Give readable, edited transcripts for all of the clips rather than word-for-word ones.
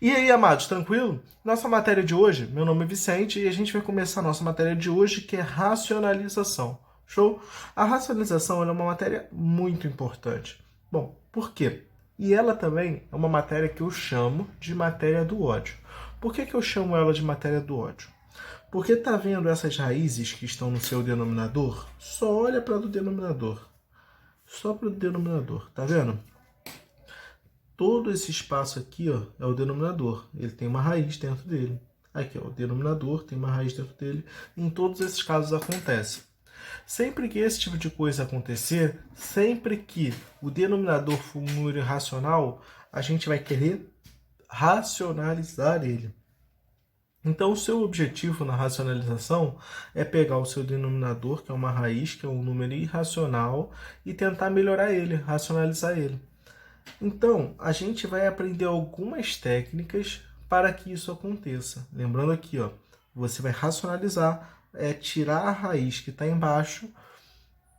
E aí, amados, tranquilo? Nossa matéria de hoje, meu nome é Vicente e a gente vai começar a nossa matéria de hoje, que é racionalização. Show? A racionalização ela é uma matéria muito importante. Bom, por quê? E ela também é uma matéria que eu chamo de matéria do ódio. Por que eu chamo ela de matéria do ódio? Porque tá vendo essas raízes que estão no seu denominador? Só olha para o denominador. Só para o denominador, tá vendo? Todo esse espaço aqui, ó, é o denominador. Ele tem uma raiz dentro dele. Aqui, ó, o denominador tem uma raiz dentro dele. Em todos esses casos acontece. Sempre que esse tipo de coisa acontecer, sempre que o denominador for um número irracional, a gente vai querer racionalizar ele. Então, o seu objetivo na racionalização é pegar o seu denominador, que é uma raiz, que é um número irracional, e tentar melhorar ele, racionalizar ele. Então, a gente vai aprender algumas técnicas para que isso aconteça. Lembrando aqui, ó, você vai racionalizar, tirar a raiz que está embaixo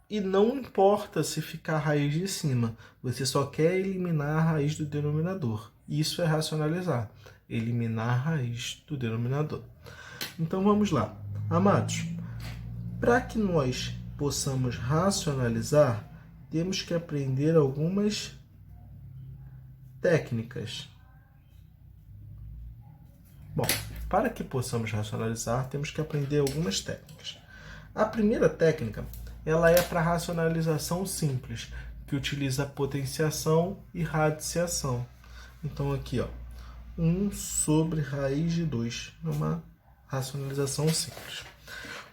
e não importa se ficar a raiz de cima, você só quer eliminar a raiz do denominador. Isso é racionalizar, eliminar a raiz do denominador. Então vamos lá. Amados, para que nós possamos racionalizar, temos que aprender algumas técnicas. Bom, para que possamos racionalizar, temos que aprender algumas técnicas. A primeira técnica, ela é para racionalização simples, que utiliza potenciação e radiciação. Então aqui, ó, 1 sobre raiz de 2, uma racionalização simples.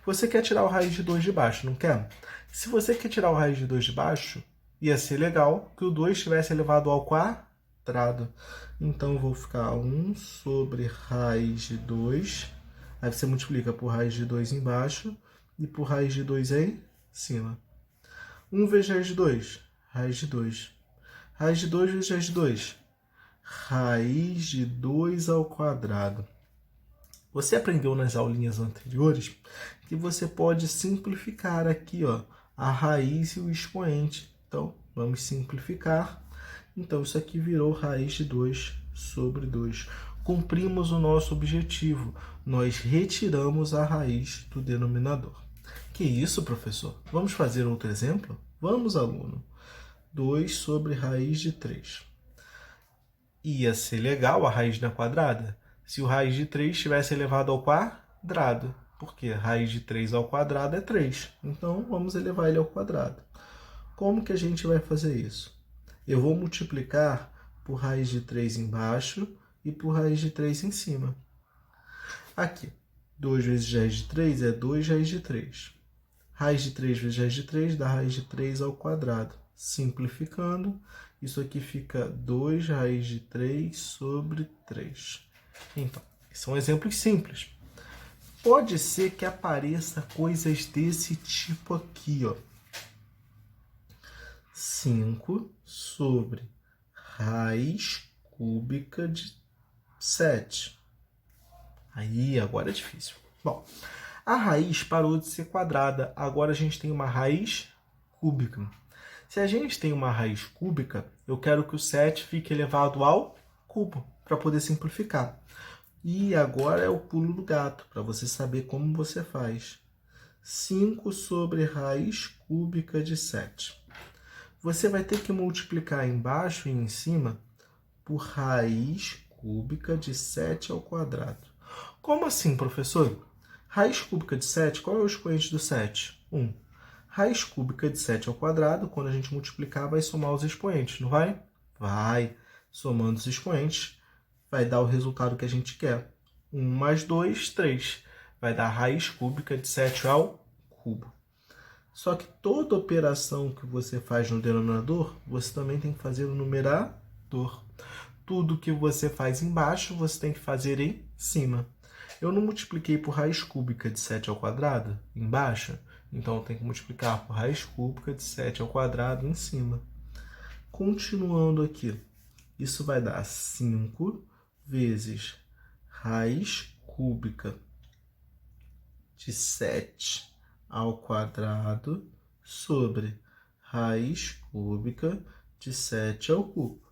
Você quer tirar o raiz de 2 de baixo, não quer? Se você quer tirar o raiz de 2 de baixo, ia ser legal que o 2 tivesse elevado ao quadrado. Então, eu vou ficar 1 sobre raiz de 2. Aí você multiplica por raiz de 2 embaixo e por raiz de 2 em cima. 1 vezes raiz de 2, raiz de 2. Raiz de 2 vezes raiz de 2, raiz de 2 ao quadrado. Você aprendeu nas aulinhas anteriores que você pode simplificar aqui, ó, a raiz e o expoente. Então, vamos simplificar. Então, isso aqui virou raiz de 2 sobre 2. Cumprimos o nosso objetivo. Nós retiramos a raiz do denominador. Que isso, professor? Vamos fazer outro exemplo? Vamos, aluno. 2 sobre raiz de 3. Ia ser legal a raiz na quadrada se o raiz de 3 tivesse elevado ao quadrado. Porque raiz de 3 ao quadrado é 3. Então, vamos elevar ele ao quadrado. Como que a gente vai fazer isso? Eu vou multiplicar por raiz de 3 embaixo e por raiz de 3 em cima. Aqui, 2 vezes raiz de 3 é 2 raiz de 3. Raiz de 3 vezes raiz de 3 dá raiz de 3 ao quadrado. Simplificando, isso aqui fica 2 raiz de 3 sobre 3. Então, são exemplos simples. Pode ser que apareça coisas desse tipo aqui, ó. 5 sobre raiz cúbica de 7. Aí, agora é difícil. Bom, a raiz parou de ser quadrada. Agora a gente tem uma raiz cúbica. Se a gente tem uma raiz cúbica, eu quero que o 7 fique elevado ao cubo, para poder simplificar. E agora é o pulo do gato, para você saber como você faz. 5 sobre raiz cúbica de 7. Você vai ter que multiplicar embaixo e em cima por raiz cúbica de 7 ao quadrado. Como assim, professor? Raiz cúbica de 7, qual é o expoente do 7? 1. Raiz cúbica de 7 ao quadrado, quando a gente multiplicar, vai somar os expoentes, não vai? Vai. Somando os expoentes, vai dar o resultado que a gente quer. 1 mais 2, 3. Vai dar raiz cúbica de 7 ao cubo. Só que toda operação que você faz no denominador, você também tem que fazer no numerador. Tudo que você faz embaixo, você tem que fazer em cima. Eu não multipliquei por raiz cúbica de 7 ao quadrado embaixo, então eu tenho que multiplicar por raiz cúbica de 7 ao quadrado em cima. Continuando aqui, isso vai dar 5 vezes raiz cúbica de 7 ao quadrado sobre raiz cúbica de 7 ao cubo.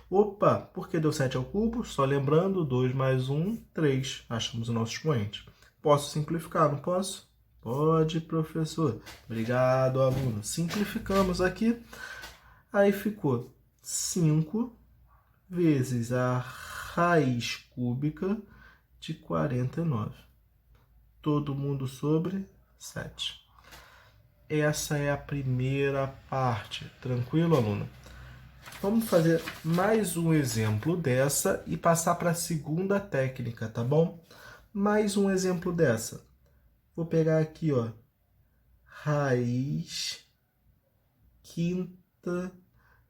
Opa, por que deu 7 ao cubo? Só lembrando, 2 mais 1, 3. Achamos o nosso expoente. Posso simplificar, não posso? Pode, professor. Obrigado, aluno. Simplificamos aqui. Aí ficou 5 vezes a raiz cúbica de 49. Todo mundo sobre 7. Essa é a primeira parte. Tranquilo, aluno? Vamos fazer mais um exemplo dessa e passar para a segunda técnica, tá bom? Mais um exemplo dessa. Vou pegar aqui, ó, raiz quinta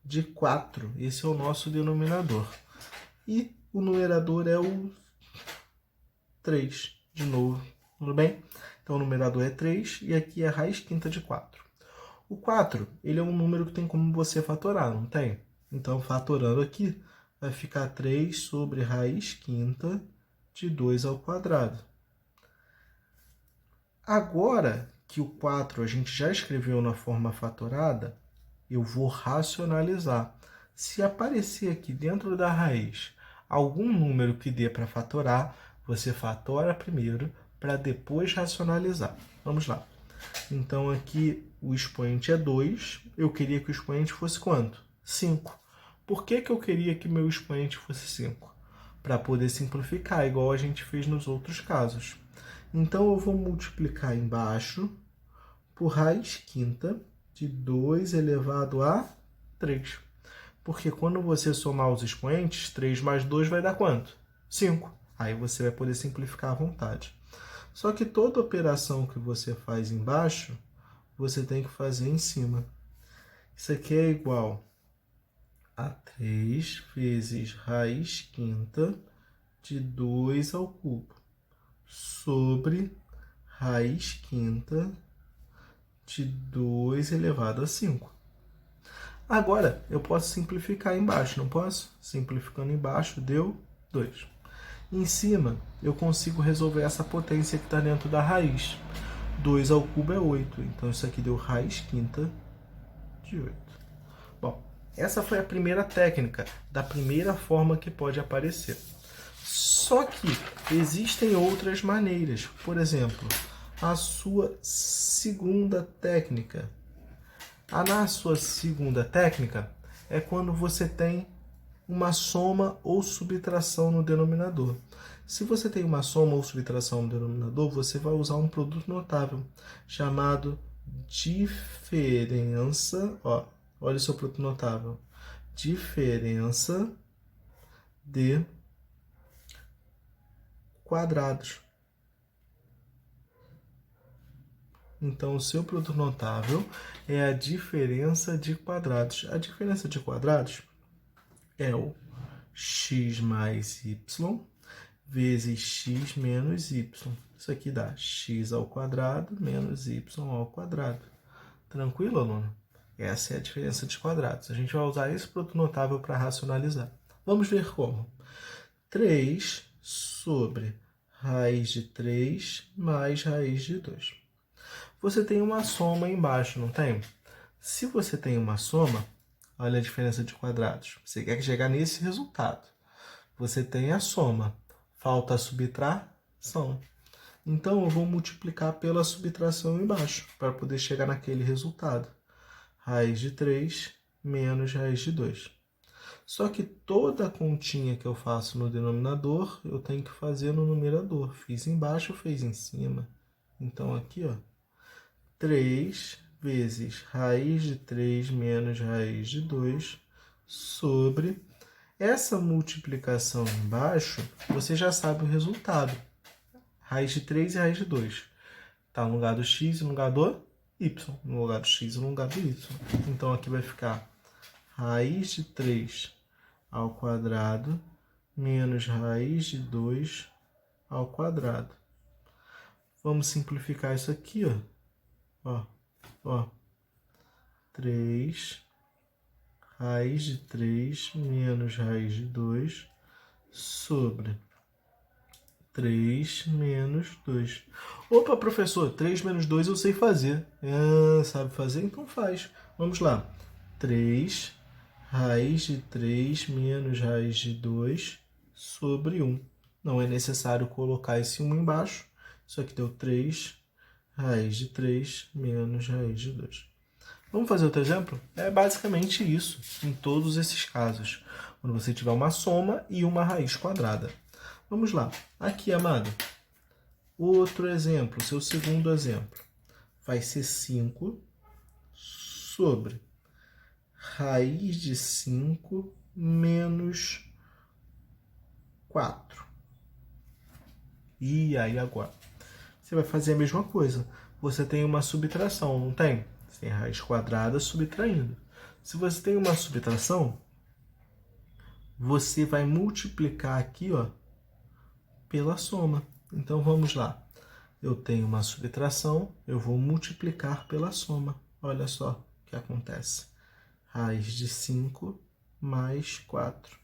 de 4. Esse é o nosso denominador. E o numerador é o 3, de novo. Tudo bem? Então, o numerador é 3 e aqui é raiz quinta de 4. O 4, ele é um número que tem como você fatorar, não tem? Então, fatorando aqui, vai ficar 3 sobre raiz quinta de 2 ao quadrado. Agora que o 4 a gente já escreveu na forma fatorada, eu vou racionalizar. Se aparecer aqui dentro da raiz algum número que dê para fatorar, você fatora primeiro para depois racionalizar. Vamos lá. Então, aqui o expoente é 2. Eu queria que o expoente fosse quanto? 5. Por que eu queria que meu expoente fosse 5? Para poder simplificar, igual a gente fez nos outros casos. Então, eu vou multiplicar embaixo por raiz quinta de 2 elevado a 3. Porque quando você somar os expoentes, 3 mais 2 vai dar quanto? 5. Aí você vai poder simplificar à vontade. Só que toda operação que você faz embaixo, você tem que fazer em cima. Isso aqui é igual a 3 vezes raiz quinta de 2 ao cubo sobre raiz quinta de 2 elevado a 5. Agora, eu posso simplificar embaixo, não posso? Simplificando embaixo, deu 2. Em cima, eu consigo resolver essa potência que está dentro da raiz. 2 ao cubo é 8, então isso aqui deu raiz quinta de 8. Bom, essa foi a primeira técnica, da primeira forma que pode aparecer. Só que existem outras maneiras. Por exemplo, a sua segunda técnica. Na sua segunda técnica é quando você tem uma soma ou subtração no denominador. Se você tem uma soma ou subtração no denominador, você vai usar um produto notável chamado diferença. Olha o seu produto notável. Diferença de quadrados. Então, o seu produto notável é a diferença de quadrados. A diferença de quadrados é o x mais y vezes x menos y. Isso aqui dá x ao quadrado menos y ao quadrado. Tranquilo, aluno? Essa é a diferença de quadrados. A gente vai usar esse produto notável para racionalizar. Vamos ver como. 3 sobre raiz de 3 mais raiz de 2. Você tem uma soma aí embaixo, não tem? Se você tem uma soma, olha a diferença de quadrados. Você quer chegar nesse resultado. Você tem a soma. Falta a subtração. Então, eu vou multiplicar pela subtração embaixo, para poder chegar naquele resultado. Raiz de 3 menos raiz de 2. Só que toda a continha que eu faço no denominador, eu tenho que fazer no numerador. Fiz embaixo, fiz em cima. Então, aqui, ó, 3 vezes raiz de 3 menos raiz de 2 sobre essa multiplicação embaixo, você já sabe o resultado. Raiz de 3 e raiz de 2. Está no lugar do x e no lugar do y. No lugar do x e no lugar do y. Então, aqui vai ficar raiz de 3 ao quadrado menos raiz de 2 ao quadrado. Vamos simplificar isso aqui, ó. 3 raiz de 3 menos raiz de 2 sobre 3 menos 2. Opa, professor, 3 menos 2 eu sei fazer. Sabe fazer? Então faz. Vamos lá. 3 raiz de 3 menos raiz de 2 sobre 1. Não é necessário colocar esse 1 embaixo. Isso aqui deu 3, raiz de 3 menos raiz de 2. Vamos fazer outro exemplo? É basicamente isso em todos esses casos, quando você tiver uma soma e uma raiz quadrada. Vamos lá. Aqui, amado, outro exemplo, seu segundo exemplo, vai ser 5 sobre raiz de 5 menos 4. E aí agora? Você vai fazer a mesma coisa. Você tem uma subtração, não tem? Você tem raiz quadrada subtraindo. Se você tem uma subtração, você vai multiplicar aqui, ó, pela soma. Então, vamos lá. Eu tenho uma subtração, eu vou multiplicar pela soma. Olha só o que acontece. Raiz de 5 mais 4.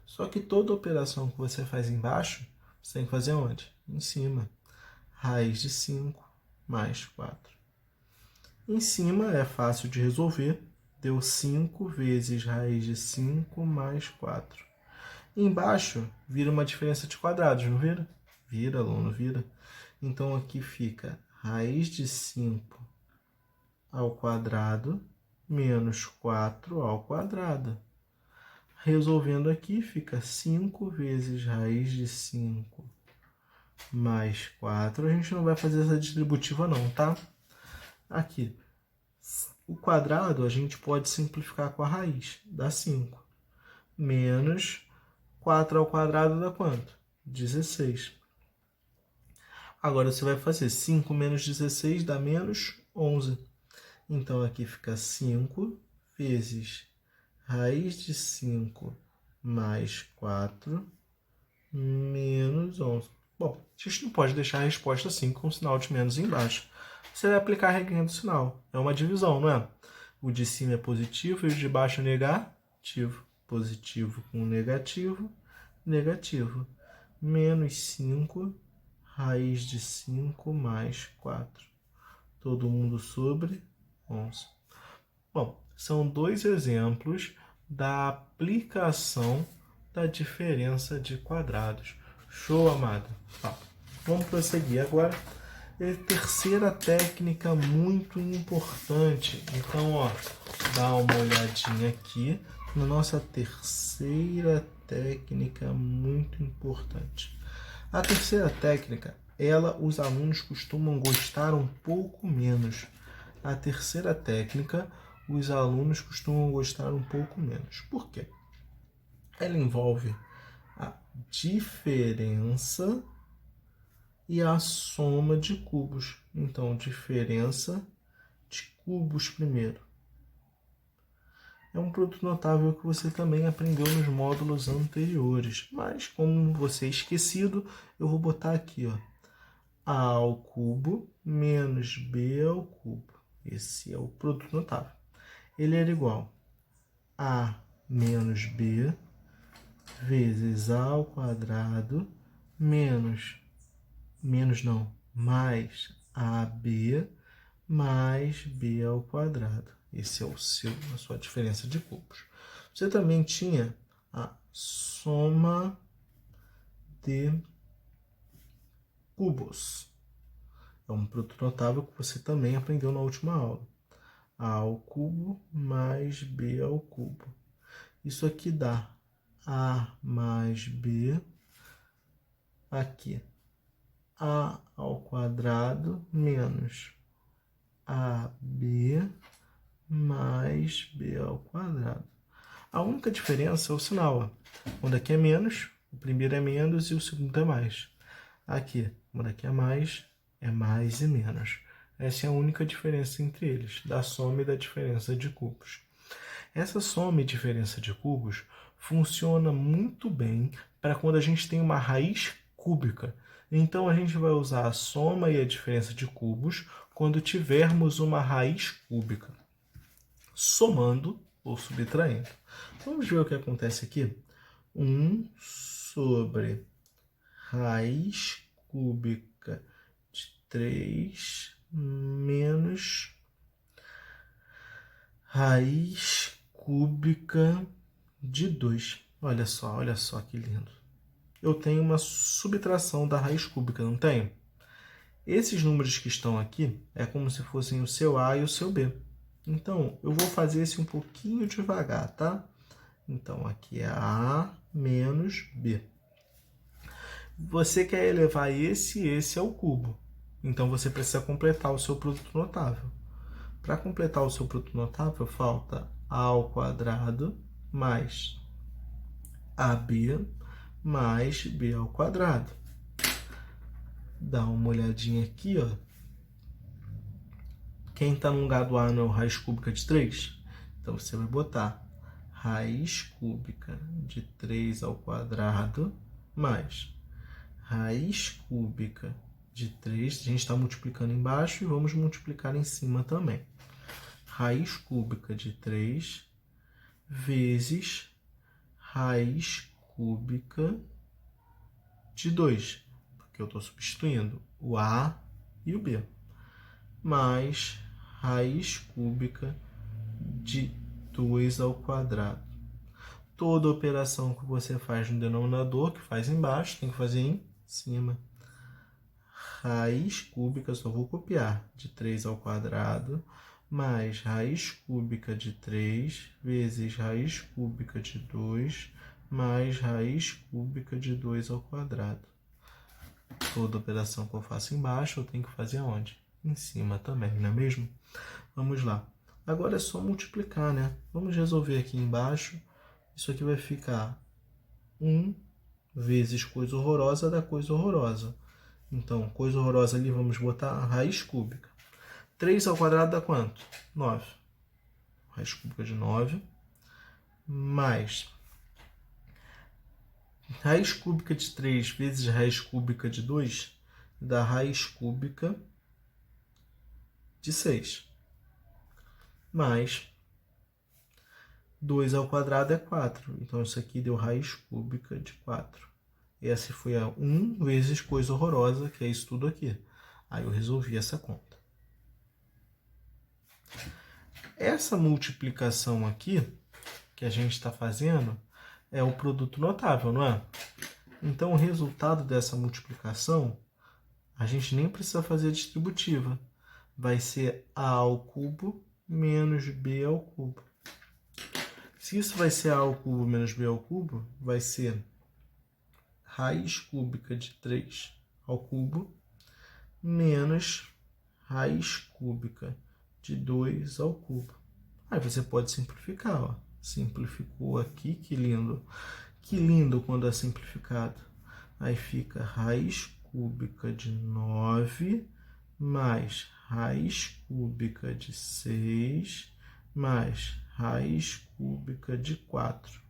Só que toda operação que você faz embaixo, você tem que fazer onde? Em cima. Raiz de 5 mais 4. Em cima é fácil de resolver. Deu 5 vezes raiz de 5 mais 4. Embaixo vira uma diferença de quadrados, não vira? Vira, aluno, vira. Então aqui fica raiz de 5 ao quadrado menos 4 ao quadrado. Resolvendo aqui, fica 5 vezes raiz de 5 mais 4. A gente não vai fazer essa distributiva não, tá? Aqui, o quadrado a gente pode simplificar com a raiz, dá 5. Menos 4 ao quadrado dá quanto? 16. Agora você vai fazer 5 menos 16 dá menos 11. Então aqui fica 5 vezes raiz de 5 mais 4 menos 11. Bom, a gente não pode deixar a resposta assim com o sinal de menos embaixo. Você vai aplicar a regrinha do sinal. É uma divisão, não é? O de cima é positivo e o de baixo é negativo. Positivo com negativo, negativo. Menos 5, raiz de 5 mais 4. Todo mundo sobre 11. Bom, são dois exemplos da aplicação da diferença de quadrados. Show, amado? Tá. Vamos prosseguir agora. Terceira técnica muito importante. Então, ó, dá uma olhadinha aqui na nossa terceira técnica muito importante. A terceira técnica, os alunos costumam gostar um pouco menos. A terceira técnica, os alunos costumam gostar um pouco menos. Por quê? Ela envolve a diferença e a soma de cubos. Então, diferença de cubos primeiro. É um produto notável que você também aprendeu nos módulos anteriores. Mas, como você é esquecido, eu vou botar aqui, ó, a ao cubo menos b ao cubo. Esse é o produto notável. Ele era igual a menos b vezes a ao quadrado mais ab mais b ao quadrado. Esse é a sua diferença de cubos. Você também tinha a soma de cubos. É um produto notável que você também aprendeu na última aula. A ao cubo mais b ao cubo. Isso aqui dá a mais b, aqui, a ao quadrado menos ab mais b ao quadrado. A única diferença é o sinal. Ó. Quando aqui é menos, o primeiro é menos e o segundo é mais. Aqui, quando aqui é mais e menos. Essa é a única diferença entre eles, da soma e da diferença de cubos. Essa soma e diferença de cubos funciona muito bem para quando a gente tem uma raiz cúbica. Então, a gente vai usar a soma e a diferença de cubos quando tivermos uma raiz cúbica, somando ou subtraindo. Vamos ver o que acontece aqui? 1 sobre raiz cúbica de 3 menos raiz cúbica de 2. Olha só que lindo. Eu tenho uma subtração da raiz cúbica, não tenho? Esses números que estão aqui é como se fossem o seu A e o seu B. Então, eu vou fazer esse um pouquinho devagar, tá? Então, aqui é A menos B. Você quer elevar esse e esse ao cubo. Então, você precisa completar o seu produto notável. Para completar o seu produto notável, falta A ao quadrado mais AB mais B ao quadrado. Dá uma olhadinha aqui, ó. Quem está no lugar do A não é o raiz cúbica de 3? Então, você vai botar raiz cúbica de 3 ao quadrado mais raiz cúbica de 3. A gente está multiplicando embaixo e vamos multiplicar em cima também. Raiz cúbica de 3 vezes raiz cúbica de 2. Porque eu estou substituindo o A e o B. Mais raiz cúbica de 2 ao quadrado. Toda operação que você faz no denominador, que faz embaixo, tem que fazer em cima. Raiz cúbica, só vou copiar, de 3 ao quadrado, mais raiz cúbica de 3 vezes raiz cúbica de 2, mais raiz cúbica de 2 ao quadrado. Toda operação que eu faço embaixo, eu tenho que fazer aonde? Em cima também, não é mesmo? Vamos lá. Agora é só multiplicar, né? Vamos resolver aqui embaixo. Isso aqui vai ficar 1 vezes coisa horrorosa dá coisa horrorosa. Então, coisa horrorosa ali, vamos botar a raiz cúbica. 3 ao quadrado dá quanto? 9. Raiz cúbica de 9. Mais raiz cúbica de 3 vezes raiz cúbica de 2 dá raiz cúbica de 6. Mais 2 ao quadrado é 4. Então, isso aqui deu raiz cúbica de 4. Essa foi a 1 vezes coisa horrorosa, que é isso tudo aqui. Aí eu resolvi essa conta. Essa multiplicação aqui, que a gente está fazendo, é o produto notável, não é? Então, o resultado dessa multiplicação, a gente nem precisa fazer a distributiva. Vai ser A ao cubo menos B ao cubo. Se isso vai ser A ao cubo menos B ao cubo, vai ser raiz cúbica de 3 ao cubo menos raiz cúbica de 2 ao cubo. Aí você pode simplificar, ó. Simplificou aqui, que lindo. Que lindo quando é simplificado. Aí fica raiz cúbica de 9 mais raiz cúbica de 6 mais raiz cúbica de 4.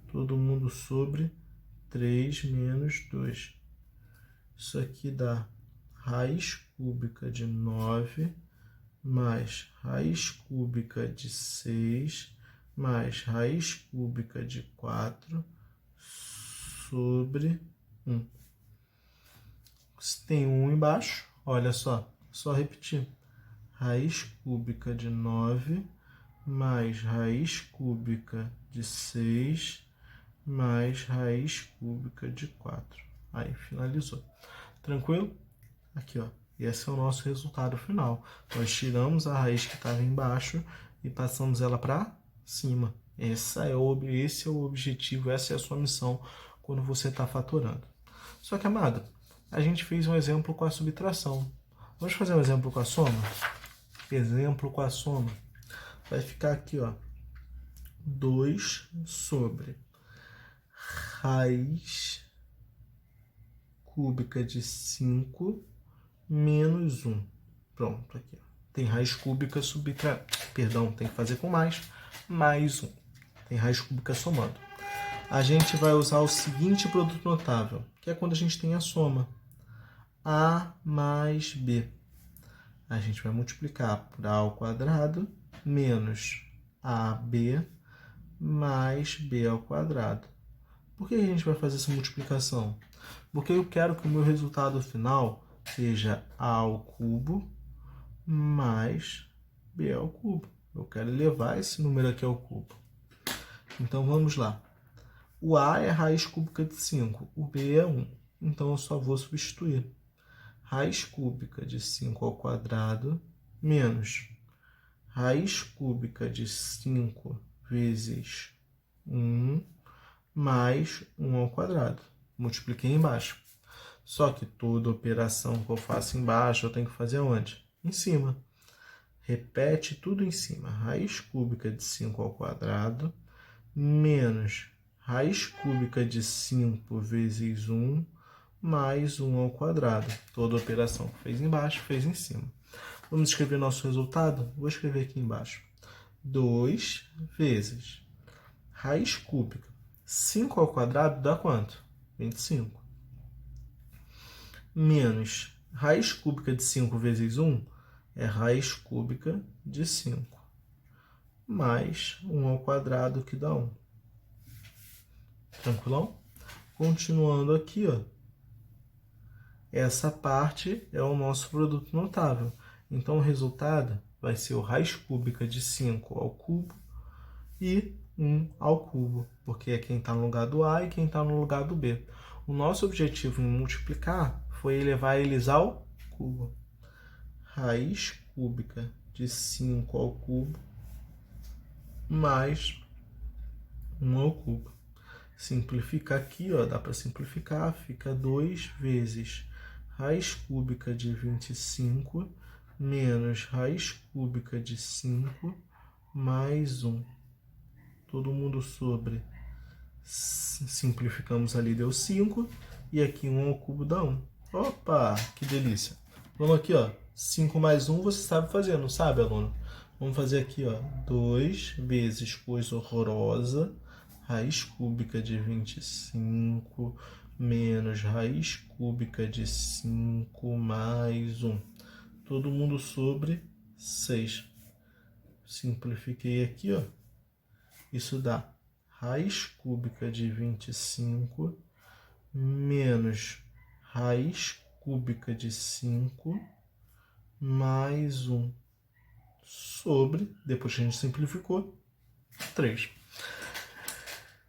Todo mundo sobre 3 menos 2. Isso aqui dá raiz cúbica de 9 mais raiz cúbica de 6 mais raiz cúbica de 4 sobre 1. Se tem 1 embaixo, olha só repetir. Raiz cúbica de 9 mais raiz cúbica de 6 mais raiz cúbica de 4. Aí, finalizou. Tranquilo? Aqui, ó. Esse é o nosso resultado final. Nós tiramos a raiz que estava embaixo e passamos ela para cima. Esse é o objetivo, essa é a sua missão quando você está fatorando. Só que, amado, a gente fez um exemplo com a subtração. Vamos fazer um exemplo com a soma? Exemplo com a soma. Vai ficar aqui, ó. 2 sobre raiz cúbica de 5 menos 1. Pronto, aqui. Tem raiz cúbica tem que fazer com mais 1. Tem raiz cúbica somando. A gente vai usar o seguinte produto notável, que é quando a gente tem a soma. A mais B. A gente vai multiplicar por A ao quadrado menos AB mais B ao quadrado. Por que a gente vai fazer essa multiplicação? Porque eu quero que o meu resultado final seja A ao cubo mais B ao cubo. Eu quero elevar esse número aqui ao cubo. Então vamos lá. O A é raiz cúbica de 5, o B é 1. Então eu só vou substituir. Raiz cúbica de 5 ao quadrado menos raiz cúbica de 5 vezes 1 mais 1 ao quadrado. Multipliquei embaixo. Só que toda operação que eu faço embaixo eu tenho que fazer onde? Em cima. Repete tudo em cima. Raiz cúbica de 5 ao quadrado menos raiz cúbica de 5 vezes 1 mais 1 ao quadrado. Toda operação que fez embaixo, fez em cima. Vamos escrever nosso resultado? Vou escrever aqui embaixo. 2 vezes raiz cúbica. 5 ao quadrado dá quanto? 25. Menos raiz cúbica de 5 vezes 1 é raiz cúbica de 5. Mais 1 ao quadrado, que dá 1. Tranquilão? Continuando aqui, ó. Essa parte é o nosso produto notável. Então, o resultado vai ser o raiz cúbica de 5 ao cubo e 1 ao cubo, porque é quem está no lugar do A e quem está no lugar do B. O nosso objetivo em multiplicar foi elevar eles ao cubo. Raiz cúbica de 5 ao cubo mais 1 ao cubo. Simplifica aqui, ó, dá para simplificar, fica 2 vezes raiz cúbica de 25 menos raiz cúbica de 5 mais 1. Todo mundo sobre. Simplificamos ali, deu 5. E aqui 1 ao cubo dá 1. Opa, que delícia. Vamos aqui, ó. 5 mais 1 você sabe fazer, não sabe, aluno? Vamos fazer aqui, ó. 2 vezes coisa horrorosa. Raiz cúbica de 25 menos raiz cúbica de 5 mais 1. Todo mundo sobre 6. Simplifiquei aqui, ó. Isso dá raiz cúbica de 25 menos raiz cúbica de 5 mais 1 sobre, depois que a gente simplificou, 3.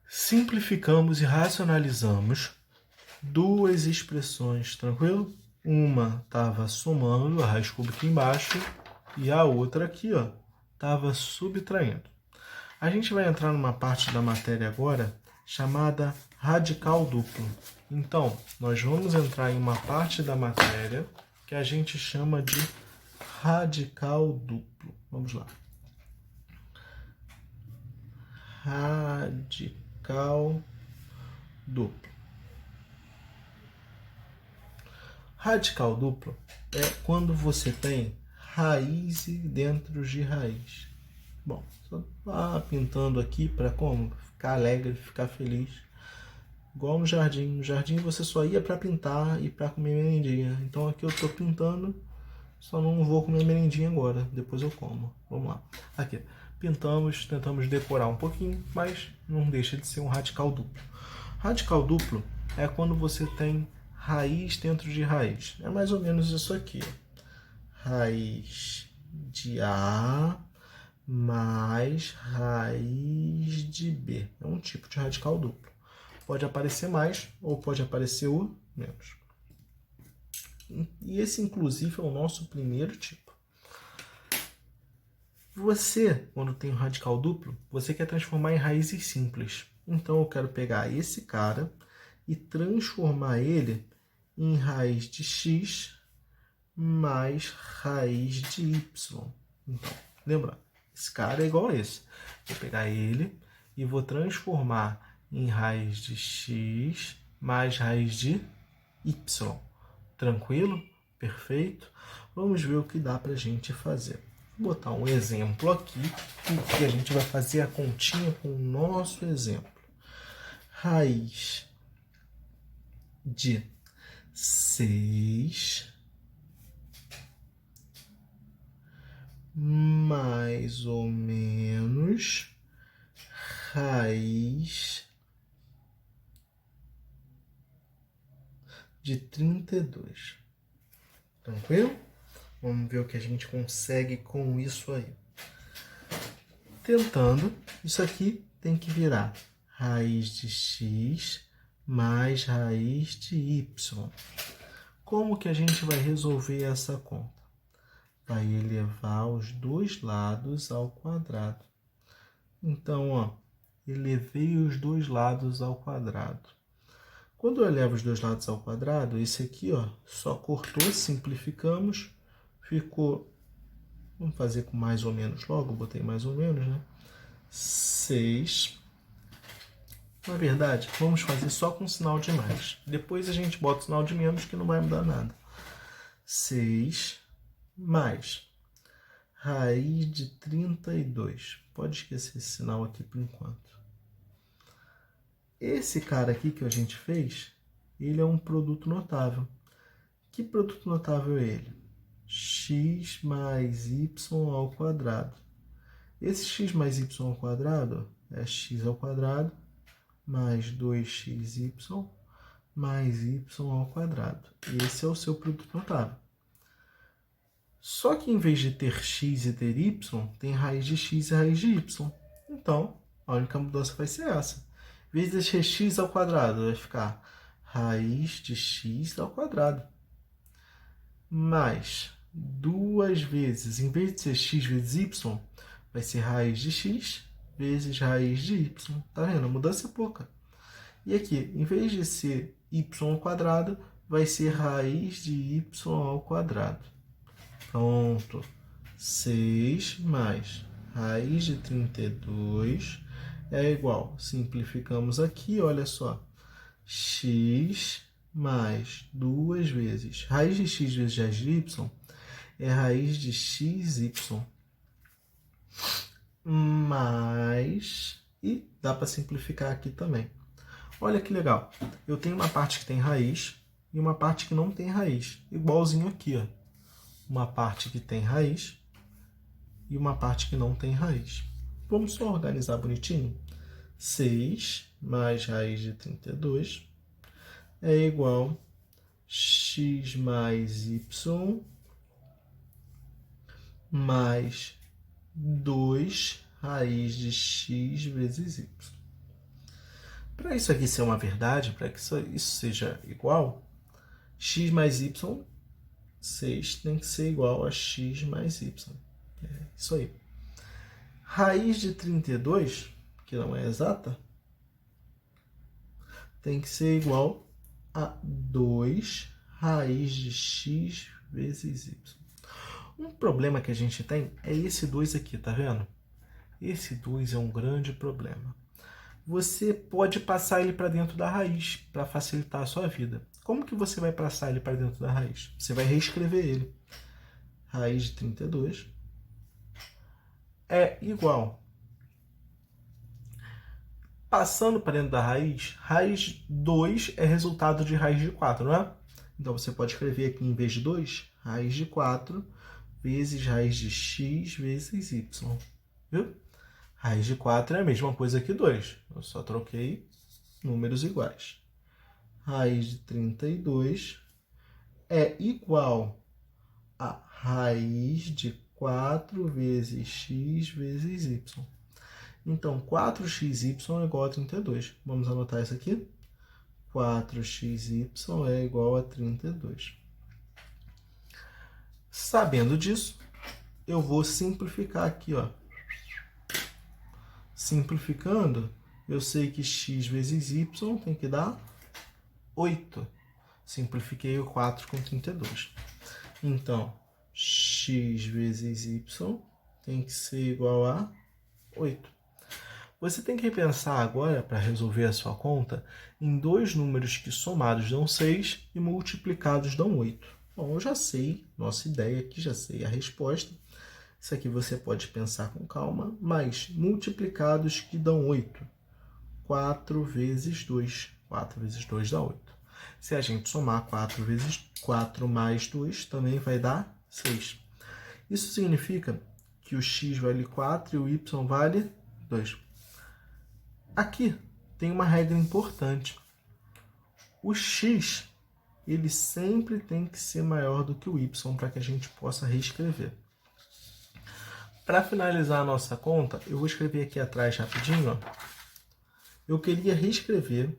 Simplificamos e racionalizamos duas expressões, tranquilo? Uma estava somando a raiz cúbica embaixo e a outra aqui, ó, estava subtraindo. A gente vai entrar numa parte da matéria agora chamada radical duplo. Então, nós vamos entrar em uma parte da matéria que a gente chama de radical duplo. Vamos lá. Radical duplo. Radical duplo é quando você tem raiz dentro de raiz. Bom, só tá pintando aqui para como? Ficar alegre, ficar feliz. Igual no jardim. No jardim você só ia para pintar e para comer merendinha. Então aqui eu estou pintando, só não vou comer merendinha agora. Depois eu como. Vamos lá. Aqui. Pintamos, tentamos decorar um pouquinho, mas não deixa de ser um radical duplo. Radical duplo é quando você tem raiz dentro de raiz. É mais ou menos isso aqui. Raiz de A mais raiz de B. É um tipo de radical duplo. Pode aparecer mais ou pode aparecer o menos. E esse, inclusive, é o nosso primeiro tipo. Você, quando tem um radical duplo, você quer transformar em raízes simples. Então, eu quero pegar esse cara e transformar ele em raiz de x mais raiz de y. Então, lembra? Esse cara é igual a esse. Vou pegar ele e vou transformar em raiz de x mais raiz de y. Tranquilo? Perfeito? Vamos ver o que dá para a gente fazer. Vou botar um exemplo aqui e a gente vai fazer a continha com o nosso exemplo. Raiz de 6 mais ou menos raiz de 32. Tranquilo? Vamos ver o que a gente consegue com isso aí. Tentando, isso aqui tem que virar raiz de x mais raiz de y. Como que a gente vai resolver essa conta? Vai elevar os dois lados ao quadrado. Então, ó, elevei os dois lados ao quadrado. Quando eu elevo os dois lados ao quadrado, esse aqui, ó, só cortou, simplificamos, ficou, vamos fazer com mais ou menos logo, botei mais ou menos, né? 6. Na verdade, vamos fazer só com sinal de mais. Depois a gente bota o sinal de menos, que não vai mudar nada. 6 mais raiz de 32. Pode esquecer esse sinal aqui por enquanto. Esse cara aqui que a gente fez, ele é um produto notável. Que produto notável é ele? X mais y ao quadrado. Esse x mais y ao quadrado é x ao quadrado mais 2xy mais y ao quadrado. Esse é o seu produto notável. Só que em vez de ter x e ter y, tem raiz de x e raiz de y. Então, a única mudança vai ser essa. Em vez de ser x ao quadrado, vai ficar raiz de x ao quadrado. Mais duas vezes, em vez de ser x vezes y, vai ser raiz de x vezes raiz de y. Tá vendo? A mudança é pouca. E aqui, em vez de ser y ao quadrado, vai ser raiz de y ao quadrado. Pronto. 6 mais raiz de 32 é igual. Simplificamos aqui, olha só. X mais duas vezes raiz de x vezes raiz de y é raiz de xy. Mais... E dá para simplificar aqui também. Olha que legal. Eu tenho uma parte que tem raiz e uma parte que não tem raiz. Igualzinho aqui, ó. Uma parte que tem raiz e uma parte que não tem raiz. Vamos só organizar bonitinho? 6 mais raiz de 32 é igual a x mais y mais 2 raiz de x vezes y. Para isso aqui ser uma verdade, para que isso seja igual, x mais y, 6 tem que ser igual a x mais y. É isso aí. Raiz de 32, que não é exata, tem que ser igual a 2 raiz de x vezes y. Um problema que a gente tem é esse 2 aqui, tá vendo? Esse 2 é um grande problema. Você pode passar ele para dentro da raiz, para facilitar a sua vida. Como que você vai passar ele para dentro da raiz? Você vai reescrever ele. Raiz de 32 é igual. Passando para dentro da raiz 2 é resultado de raiz de 4, não é? Então, você pode escrever aqui, em vez de 2, raiz de 4 vezes raiz de x vezes y. Viu? Raiz de 4 é a mesma coisa que 2. Eu só troquei números iguais. Raiz de 32 é igual a raiz de 4 vezes x vezes y. Então, 4xy é igual a 32. Vamos anotar isso aqui? 4xy é igual a 32. Sabendo disso, eu vou simplificar aqui, ó. Simplificando, eu sei que x vezes y tem que dar 8. Simplifiquei o 4 com 32. Então, x vezes y tem que ser igual a 8. Você tem que pensar agora, para resolver a sua conta, em dois números que somados dão 6 e multiplicados dão 8. Bom, eu já sei, nossa ideia aqui, já sei a resposta. Isso aqui você pode pensar com calma, mas multiplicados que dão 8. 4 vezes 2. 4 vezes 2 dá 8. Se a gente somar 4 vezes 4 mais 2, também vai dar 6. Isso significa que o x vale 4 e o y vale 2. Aqui tem uma regra importante. O x, ele sempre tem que ser maior do que o y para que a gente possa reescrever. Para finalizar a nossa conta, eu vou escrever aqui atrás rapidinho. Ó. Eu queria reescrever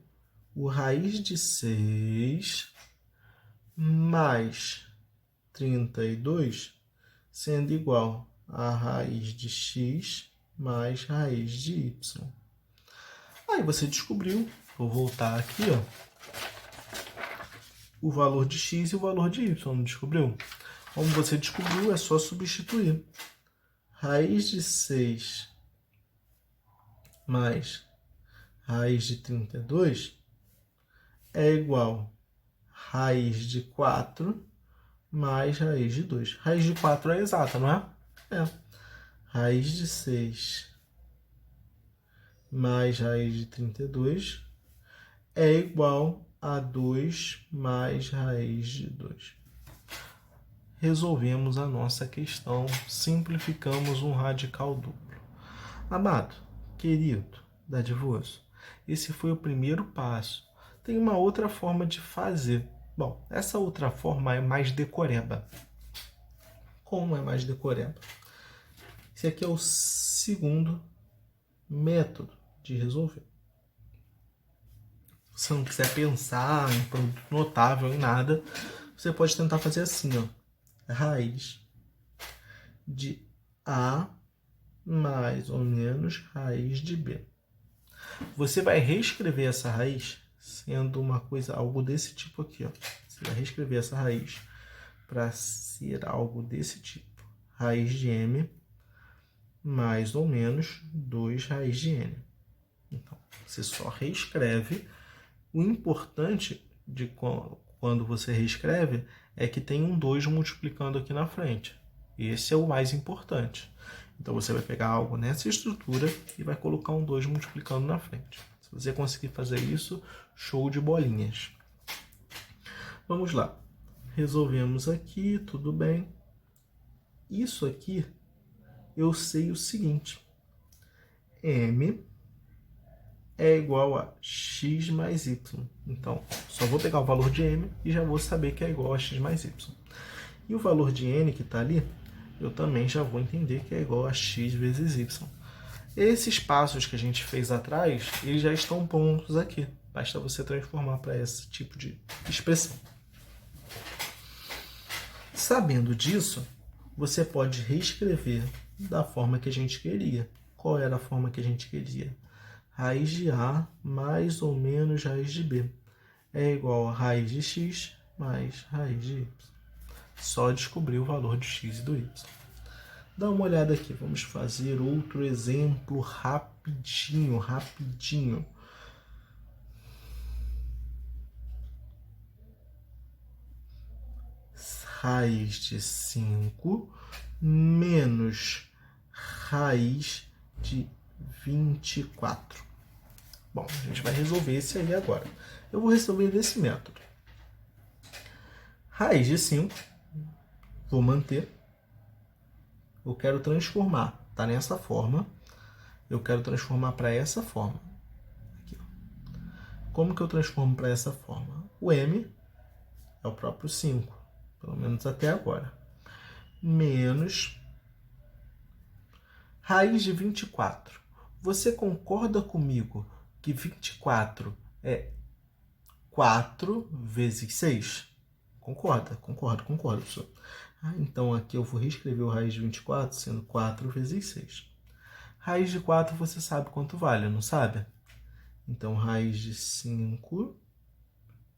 o raiz de 6 mais 32 sendo igual a raiz de x mais raiz de y. Aí você descobriu, vou voltar aqui, ó, o valor de x e o valor de y, não descobriu? Como você descobriu, é só substituir. Raiz de 6 mais raiz de 32 é igual a raiz de 4 mais raiz de 2. Raiz de 4 é exata, não é? É. Raiz de 6 mais raiz de 32 é igual a 2 mais raiz de 2. Resolvemos a nossa questão, simplificamos um radical duplo. Amado, querido, dadivoso, esse foi o primeiro passo. Tem uma outra forma de fazer. Bom, essa outra forma é mais decoreba. Como é mais decoreba? Esse aqui é o segundo método de resolver. Se você não quiser pensar em produto notável, em nada, você pode tentar fazer assim, ó. Raiz de A mais ou menos raiz de B. Você vai reescrever essa raiz sendo uma coisa, algo desse tipo aqui, ó. Você vai reescrever essa raiz para ser algo desse tipo. Raiz de M mais ou menos 2 raiz de N. Então, você só reescreve. O importante de quando você reescreve é que tem um 2 multiplicando aqui na frente. Esse é o mais importante. Então, você vai pegar algo nessa estrutura e vai colocar um 2 multiplicando na frente. Se você conseguir fazer isso, show de bolinhas. Vamos lá. Resolvemos aqui, tudo bem. Isso aqui, eu sei o seguinte. M é igual a x mais y. Então, só vou pegar o valor de m e já vou saber que é igual a x mais y. E o valor de n que está ali, eu também já vou entender que é igual a x vezes y. Esses passos que a gente fez atrás, eles já estão prontos aqui. Basta você transformar para esse tipo de expressão. Sabendo disso, você pode reescrever da forma que a gente queria. Qual era a forma que a gente queria? Raiz de A mais ou menos raiz de B é igual a raiz de x mais raiz de y. Só descobrir o valor de x e do y. Dá uma olhada aqui, vamos fazer outro exemplo rapidinho. Raiz de 5 menos raiz de 24. Bom, a gente vai resolver esse aí agora. Eu vou resolver desse método. Raiz de 5, vou manter. Eu quero transformar, tá nessa forma. Eu quero transformar para essa forma. Aqui, ó. Como que eu transformo para essa forma? O m é o próprio 5, pelo menos até agora. Menos raiz de 24. Você concorda comigo que 24 é 4 vezes 6? Concordo, professor. Então, aqui eu vou reescrever o raiz de 24 sendo 4 vezes 6. Raiz de 4 você sabe quanto vale, não sabe? Então, raiz de 5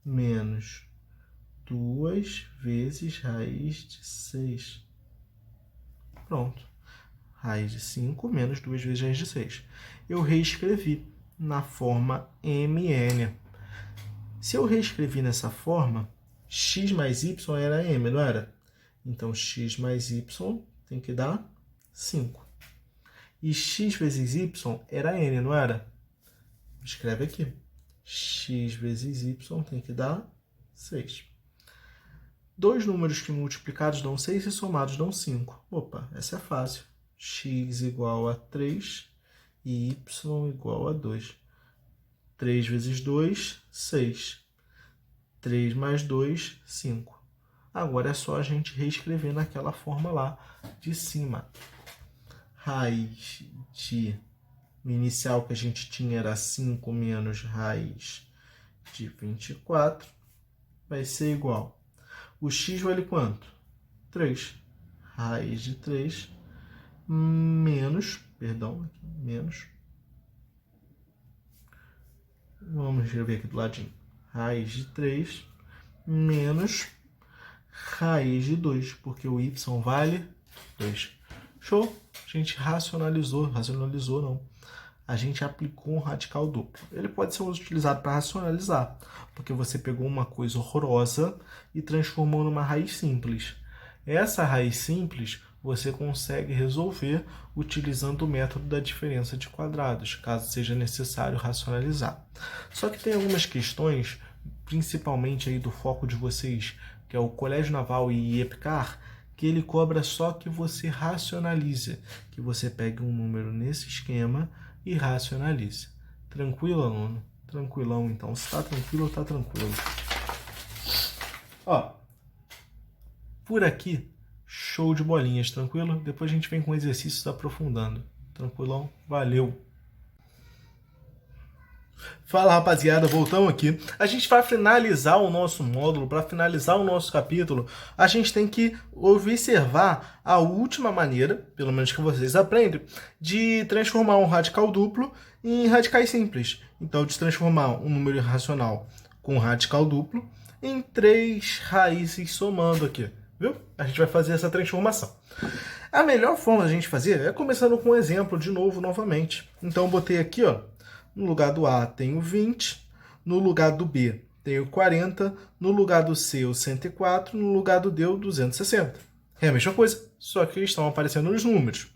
menos 2 vezes raiz de 6. Pronto. Raiz de 5 menos 2 vezes raiz de 6. Eu reescrevi na forma mn. Se eu reescrevi nessa forma, x mais y era m, não era? Então, x mais y tem que dar 5. E x vezes y era n, não era? Escreve aqui. X vezes y tem que dar 6. Dois números que multiplicados dão 6 e somados dão 5. Opa, essa é fácil. X igual a 3 e y igual a 2. 3 vezes 2, 6. 3 mais 2, 5. Agora é só a gente reescrever naquela forma lá de cima. raiz de... O inicial que a gente tinha era 5 menos raiz de 24. Vai ser igual. O x vale quanto? 3. Raiz de 3 menos... menos... Vamos escrever aqui do ladinho. Raiz de 3 menos raiz de 2, porque o y vale 2. Show? A gente racionalizou não. A gente aplicou um radical duplo. Ele pode ser utilizado para racionalizar, porque você pegou uma coisa horrorosa e transformou numa raiz simples. Essa raiz simples você consegue resolver utilizando o método da diferença de quadrados, caso seja necessário racionalizar. Só que tem algumas questões, principalmente aí do foco de vocês, que é o Colégio Naval e IEPCAR, que ele cobra só que você racionalize, que você pegue um número nesse esquema e racionalize. Tranquilo, aluno? Tranquilão, então. Se tá tranquilo, tá tranquilo. Ó, por aqui, show de bolinhas, tranquilo? Depois a gente vem com exercícios aprofundando. Tranquilão? Valeu! Fala, rapaziada, voltamos aqui. A gente vai finalizar o nosso módulo, para finalizar o nosso capítulo, a gente tem que observar a última maneira, pelo menos que vocês aprendem, de transformar um radical duplo em radicais simples. Então, de transformar um número irracional com radical duplo em 3 raízes somando aqui, viu? A gente vai fazer essa transformação. A melhor forma de a gente fazer é começando com um exemplo de novo, novamente. Então, eu botei aqui, ó, no lugar do A tenho 20, no lugar do B tenho 40, no lugar do C o 104, no lugar do D o 260. É a mesma coisa, só que estão aparecendo os números.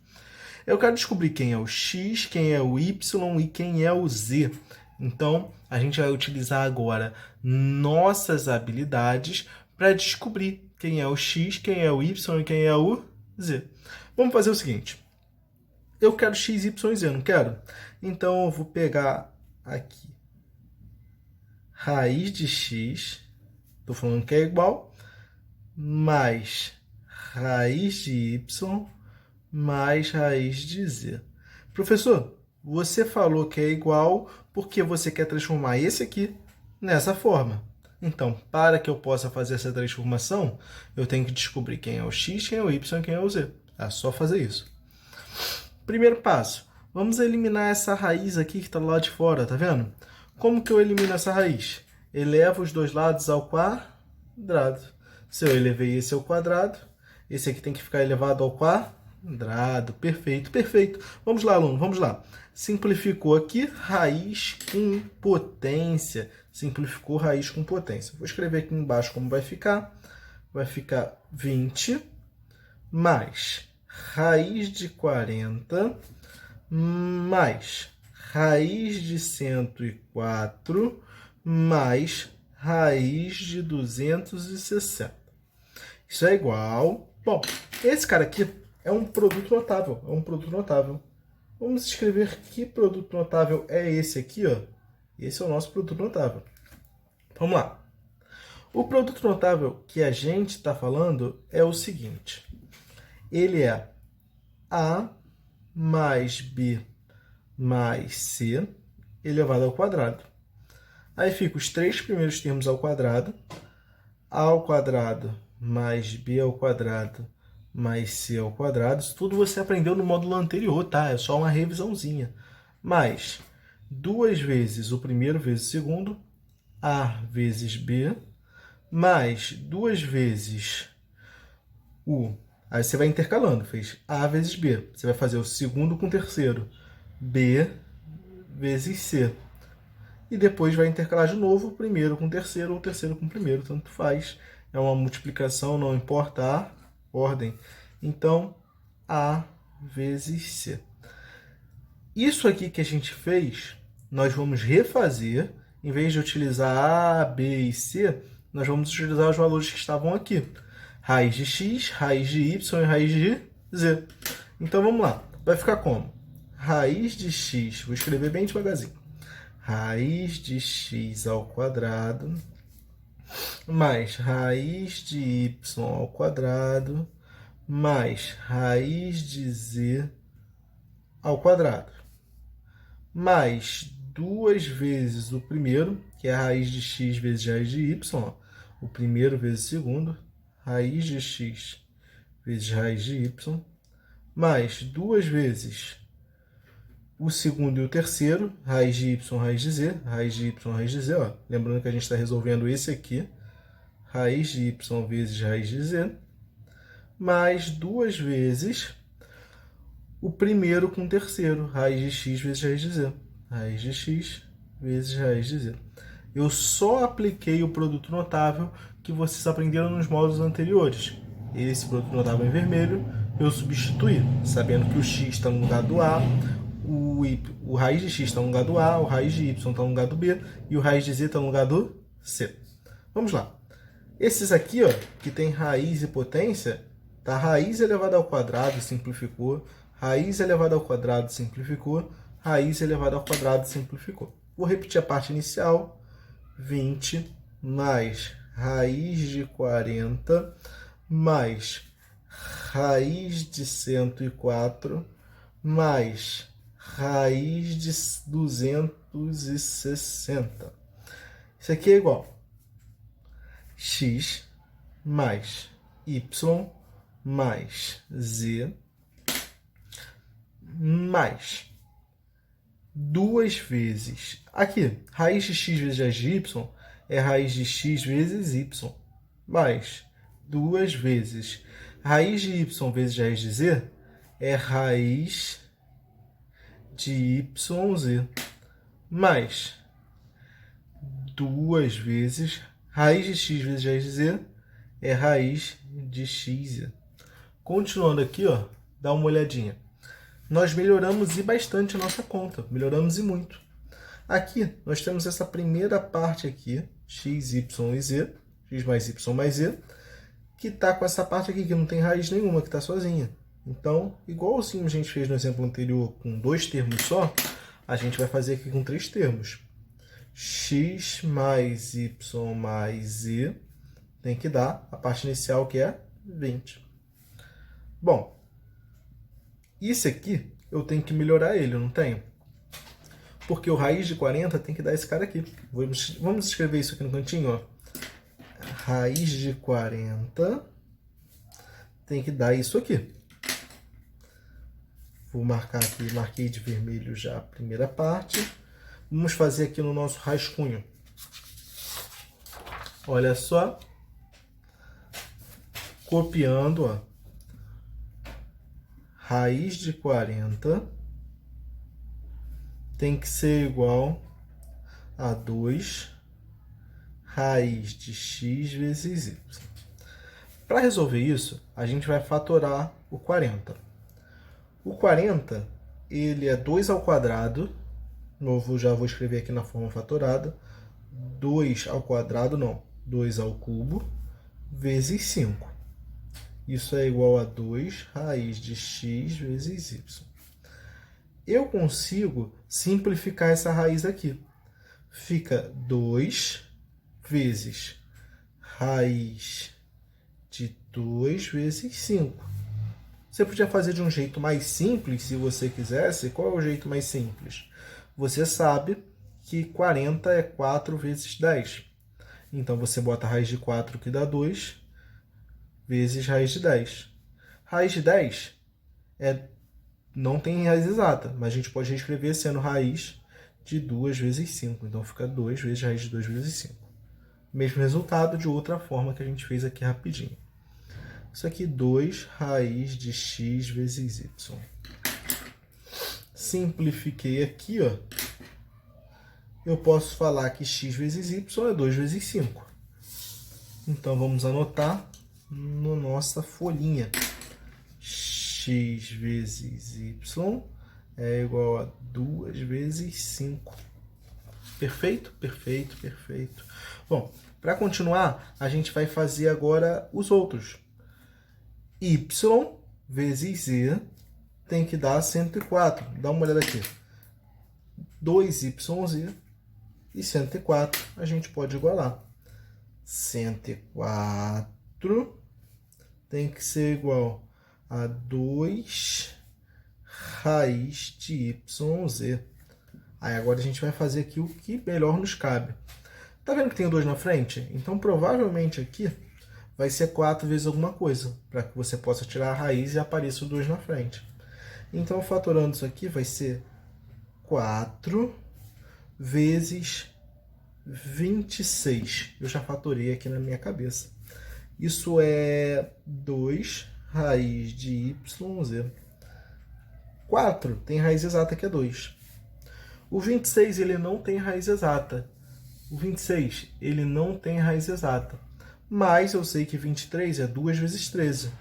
Eu quero descobrir quem é o X, quem é o Y e quem é o Z. Então, a gente vai utilizar agora nossas habilidades para descobrir quem é o X, quem é o Y e quem é o Z. Vamos fazer o seguinte. Eu quero X, Y e Z, não quero? Então, eu vou pegar aqui raiz de X, estou falando que é igual, mais raiz de Y, mais raiz de Z. Professor, você falou que é igual porque você quer transformar esse aqui nessa forma. Então, para que eu possa fazer essa transformação, eu tenho que descobrir quem é o X, quem é o Y e quem é o Z. É só fazer isso. Primeiro passo, vamos eliminar essa raiz aqui que está do lado de fora, tá vendo? Como que eu elimino essa raiz? Elevo os dois lados ao quadrado. Se eu elevei esse ao quadrado, esse aqui tem que ficar elevado ao quadrado. Perfeito, perfeito. Vamos lá, aluno, vamos lá. Simplificou aqui, raiz com potência. Simplificou raiz com potência. Vou escrever aqui embaixo como vai ficar. Vai ficar 20 mais raiz de 40 mais raiz de 104 mais raiz de 260. Isso é igual... Bom, esse cara aqui é um produto notável. É um produto notável. Vamos escrever que produto notável é esse aqui, ó. Esse é o nosso produto notável. Vamos lá. O produto notável que a gente está falando é o seguinte. Ele é A mais B mais C elevado ao quadrado. Aí fica os 3 primeiros termos ao quadrado. A ao quadrado mais B ao quadrado mais C ao quadrado. Isso tudo você aprendeu no módulo anterior, tá? É só uma revisãozinha. Mais 2 vezes o primeiro vezes o segundo. A vezes B. Mais 2 vezes o... Aí você vai intercalando, fez A vezes B. Você vai fazer o segundo com o terceiro. B vezes C. E depois vai intercalar de novo o primeiro com o terceiro ou o terceiro com o primeiro, tanto faz. É uma multiplicação, não importa a ordem. Então, A vezes C. Isso aqui que a gente fez, nós vamos refazer. Em vez de utilizar A, B e C, nós vamos utilizar os valores que estavam aqui. Raiz de x, raiz de y e raiz de z. Então, vamos lá. Vai ficar como? Raiz de x, vou escrever bem devagarzinho. Raiz de x ao quadrado, mais raiz de y ao quadrado, mais raiz de z ao quadrado, mais 2 vezes o primeiro, que é a raiz de x vezes raiz de y, ó. O primeiro vezes o segundo, raiz de x vezes raiz de y, mais 2 vezes o segundo e o terceiro, raiz de y, raiz de z, raiz de y, raiz de z, ó. Lembrando que a gente está resolvendo esse aqui, raiz de y vezes raiz de z, mais 2 vezes o primeiro com o terceiro, raiz de x vezes raiz de z, raiz de x vezes raiz de z. Eu só apliquei o produto notável que vocês aprenderam nos módulos anteriores. Esse produto notável em vermelho, eu substituí, sabendo que o x está no lugar do a, o raiz de x está no lugar do a, o raiz de y está no lugar do b e o raiz de z está no lugar do c. Vamos lá. Esses aqui, ó, que tem raiz e potência, tá? Raiz elevada ao quadrado simplificou, raiz elevada ao quadrado simplificou, raiz elevada ao quadrado simplificou. Vou repetir a parte inicial. 20 mais raiz de 40 mais raiz de 104 mais raiz de 260. Isso aqui é igual x mais y mais z mais 2 vezes, aqui, raiz de x vezes raiz de y é raiz de x vezes y, mais 2 vezes raiz de y vezes raiz de z é raiz de yz, mais 2 vezes raiz de x vezes raiz de z é raiz de xz. Continuando aqui, ó, dá uma olhadinha. Nós melhoramos e bastante a nossa conta, melhoramos e muito. Aqui, nós temos essa primeira parte aqui, x, y e z, x mais y mais z, que está com essa parte aqui, que não tem raiz nenhuma, que está sozinha. Então, igualzinho a gente fez no exemplo anterior com 2 termos só, a gente vai fazer aqui com 3 termos. X mais y mais z tem que dar a parte inicial, que é 20. Bom, isso aqui eu tenho que melhorar ele, não tenho? Porque o raiz de 40 tem que dar esse cara aqui. Vamos escrever isso aqui no cantinho, ó. Raiz de 40 tem que dar isso aqui. Vou marcar aqui, marquei de vermelho já a primeira parte. Vamos fazer aqui no nosso rascunho. Olha só. Copiando, ó. Raiz de 40 tem que ser igual a 2 raiz de x vezes y. Para resolver isso, a gente vai fatorar o 40. O 40, ele é 2 ao quadrado, já vou escrever aqui na forma fatorada, 2 ao quadrado, não, 2 ao cubo, vezes 5. Isso é igual a 2 raiz de x vezes y. Eu consigo simplificar essa raiz aqui. Fica 2 vezes raiz de 2 vezes 5. Você podia fazer de um jeito mais simples, se você quisesse. Qual é o jeito mais simples? Você sabe que 40 é 4 vezes 10. Então, você bota a raiz de 4, que dá 2, vezes raiz de 10. Raiz de 10 não tem raiz exata, mas a gente pode reescrever sendo raiz de 2 vezes 5. Então, fica 2 vezes raiz de 2 vezes 5. Mesmo resultado de outra forma que a gente fez aqui rapidinho. Isso aqui, 2 raiz de x vezes y. Simplifiquei aqui, ó. Eu posso falar que x vezes y é 2 vezes 5. Então, vamos anotar na nossa folhinha. X vezes y é igual a 2 vezes 5. Perfeito? Perfeito, perfeito. Bom, para continuar, a gente vai fazer agora os outros. Y vezes z tem que dar 104. Dá uma olhada aqui. 2yz e 104 a gente pode igualar. 104 tem que ser igual a 2 raiz de YZ. Aí agora a gente vai fazer aqui o que melhor nos cabe. Tá vendo que tem o 2 na frente? Então provavelmente aqui vai ser 4 vezes alguma coisa, para que você possa tirar a raiz e apareça o 2 na frente. Então, fatorando isso aqui, vai ser 4 vezes 26. Eu já fatorei aqui na minha cabeça. Isso é 2 raiz de YZ. 4 tem raiz exata, que é 2. O 26 ele não tem raiz exata. O 26 ele não tem raiz exata. Mas eu sei que 23 é 2 vezes 13.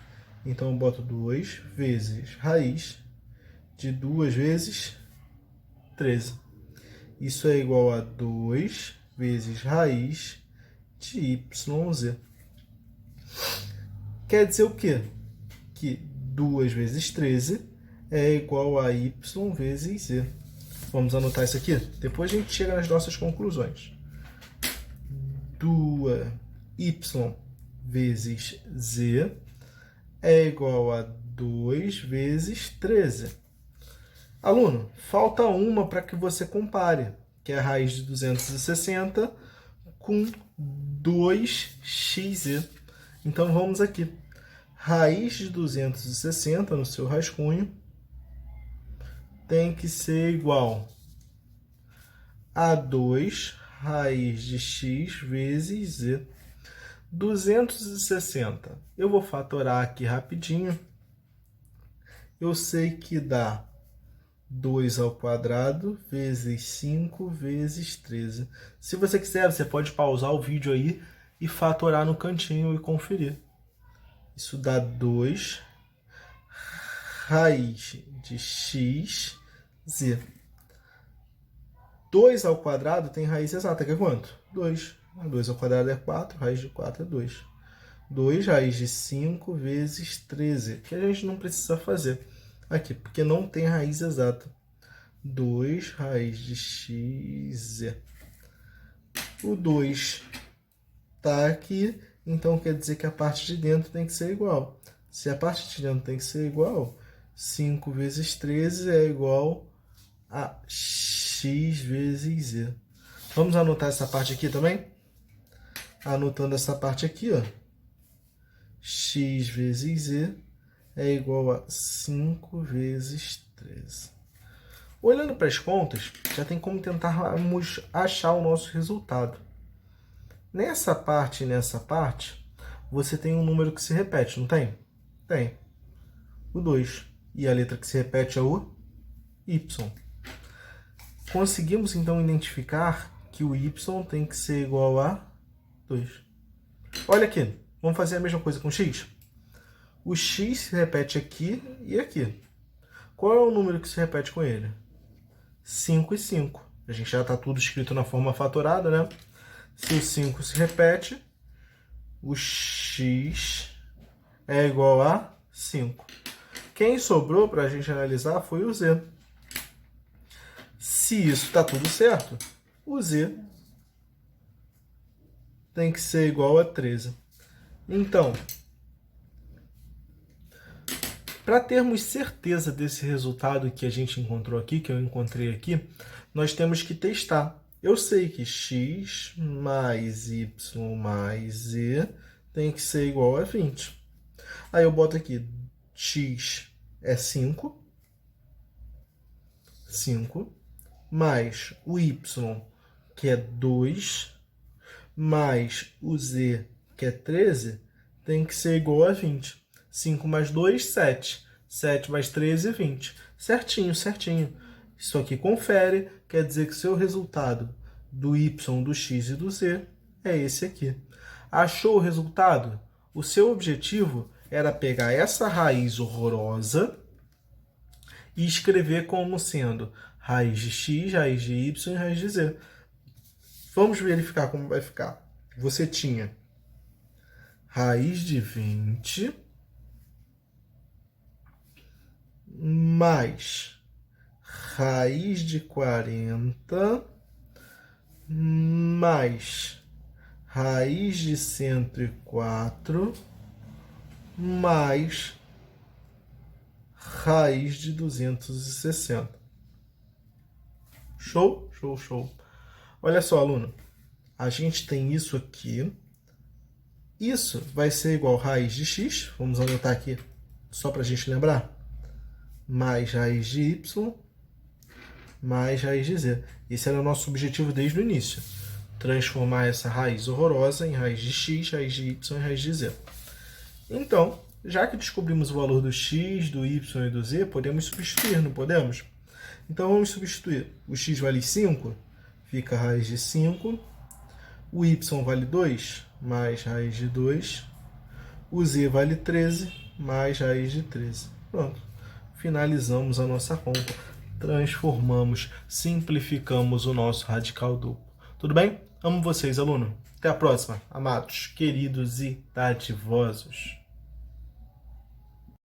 Então eu boto 2 vezes raiz de 2 vezes 13. Isso é igual a 2 vezes raiz de YZ. Quer dizer o quê? Que 2 vezes 13 é igual a Y vezes Z. Vamos anotar isso aqui? Depois a gente chega nas nossas conclusões. 2y vezes z é igual a 2 vezes 13. Aluno, falta uma para que você compare, que é a raiz de 260 com 2xz. Então vamos aqui. Raiz de 260 no seu rascunho tem que ser igual a 2 raiz de x vezes z. 260. Eu vou fatorar aqui rapidinho. Eu sei que dá 2 ao quadrado vezes 5 vezes 13. Se você quiser, você pode pausar o vídeo aí e fatorar no cantinho e conferir. Isso dá 2 raiz de x, z. 2 ao quadrado tem raiz exata, que é quanto? 2. 2 ao quadrado é 4, raiz de 4 é 2. 2 raiz de 5 vezes 13, que a gente não precisa fazer aqui, porque não tem raiz exata. 2 raiz de x. O 2 está aqui, então quer dizer que a parte de dentro tem que ser igual. Se a parte de dentro tem que ser igual, 5 vezes 13 é igual a x vezes z. Vamos anotar essa parte aqui também? Anotando essa parte aqui, ó. X vezes z é igual a 5 vezes 13. Olhando para as contas, já tem como tentarmos achar o nosso resultado. Nessa parte e nessa parte, você tem um número que se repete, não tem? Tem. O 2. E a letra que se repete é o y. Conseguimos, então, identificar que o y tem que ser igual a 2. Olha aqui, vamos fazer a mesma coisa com x? O x se repete aqui e aqui. Qual é o número que se repete com ele? 5 e 5. A gente já está tudo escrito na forma fatorada, né? Se o 5 se repete, o x é igual a 5. Quem sobrou para a gente analisar foi o z. Se isso está tudo certo, o z tem que ser igual a 13. Então, para termos certeza desse resultado que a gente encontrou aqui, que eu encontrei aqui, nós temos que testar. Eu sei que x mais y mais z tem que ser igual a 20. Aí eu boto aqui, x é 5, mais o y, que é 2, mais o z, que é 13, tem que ser igual a 20. 5 mais 2, 7. 7 mais 13, 20. Certinho, certinho. Isso aqui confere, quer dizer que o seu resultado do y, do x e do z é esse aqui. Achou o resultado? O seu objetivo era pegar essa raiz horrorosa e escrever como sendo raiz de x, raiz de y e raiz de z. Vamos verificar como vai ficar. Você tinha raiz de 20 mais raiz de 40 mais raiz de 104 mais raiz de 260. Show? Show, show. Olha só, aluno. A gente tem isso aqui. Isso vai ser igual a raiz de x. Vamos anotar aqui só para a gente lembrar. Mais raiz de y mais raiz de z. Esse era o nosso objetivo desde o início. Transformar essa raiz horrorosa em raiz de x, raiz de y e raiz de z. Então, já que descobrimos o valor do x, do y e do z, podemos substituir, não podemos? Então, vamos substituir. O x vale 5, fica raiz de 5. O y vale 2, mais raiz de 2. O z vale 13, mais raiz de 13. Pronto. Finalizamos a nossa conta. Transformamos, simplificamos o nosso radical duplo. Tudo bem? Amo vocês, aluno. Até a próxima, amados, queridos e dadivosos.